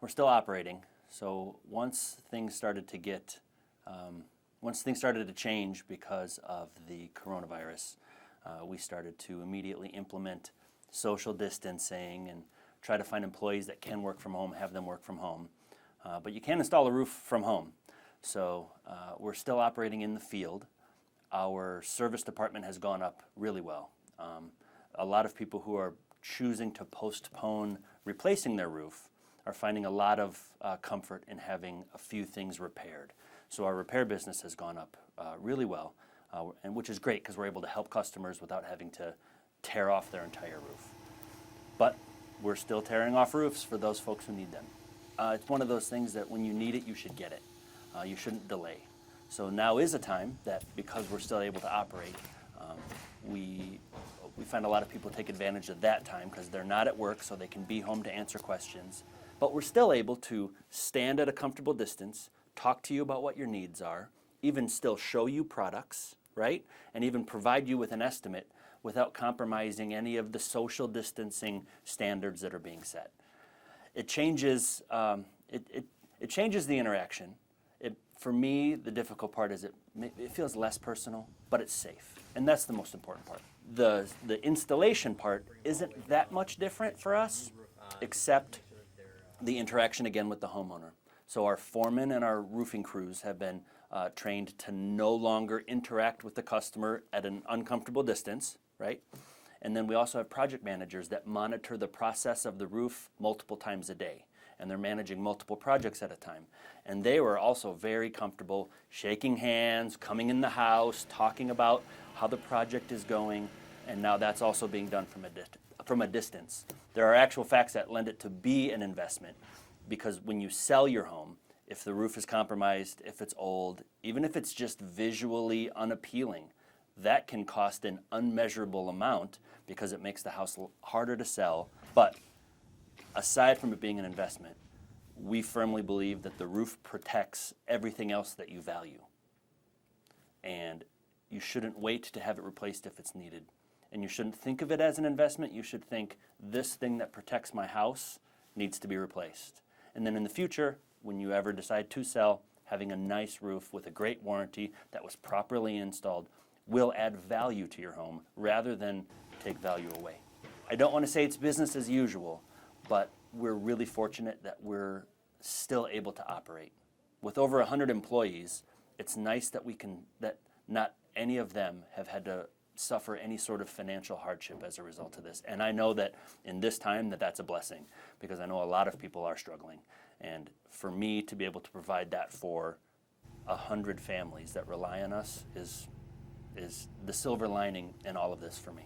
we're still operating. So once things started to change because of the coronavirus, we started to immediately implement social distancing and try to find employees that can work from home, have them work from home. But you can install a roof from home. So we're still operating in the field. Our service department has gone up really well. A lot of people who are choosing to postpone replacing their roof are finding a lot of comfort in having a few things repaired. So our repair business has gone up really well, and which is great because we're able to help customers without having to tear off their entire roof. But we're still tearing off roofs for those folks who need them. It's one of those things that when you need it, you should get it. You shouldn't delay. So now is a time that, because we're still able to operate, we find a lot of people take advantage of that time because they're not at work, so they can be home to answer questions. But we're still able to stand at a comfortable distance, talk to you about what your needs are, even still show you products, right? And even provide you with an estimate without compromising any of the social distancing standards that are being set. It changes, it changes the interaction. For me, the difficult part is it feels less personal, but it's safe. And that's the most important part. The installation part isn't that much different for us, except the interaction again with the homeowner. So our foremen and our roofing crews have been trained to no longer interact with the customer at an uncomfortable distance, right? And then we also have project managers that monitor the process of the roof multiple times a day. And they're managing multiple projects at a time. And they were also very comfortable shaking hands, coming in the house, talking about how the project is going, and now that's also being done from a distance. There are actual facts that lend it to be an investment, because when you sell your home, if the roof is compromised, if it's old, even if it's just visually unappealing, that can cost an unmeasurable amount because it makes the house harder to sell. But aside from it being an investment, we firmly believe that the roof protects everything else that you value. And you shouldn't wait to have it replaced if it's needed. And you shouldn't think of it as an investment. You should think, this thing that protects my house needs to be replaced. And then in the future, when you ever decide to sell, having a nice roof with a great warranty that was properly installed will add value to your home rather than take value away. I don't want to say it's business as usual, but we're really fortunate that we're still able to operate. With over 100 employees, it's nice that that not any of them have had to suffer any sort of financial hardship as a result of this. And I know that in this time that's a blessing, because I know a lot of people are struggling. And for me to be able to provide that for 100 families that rely on us is the silver lining in all of this for me.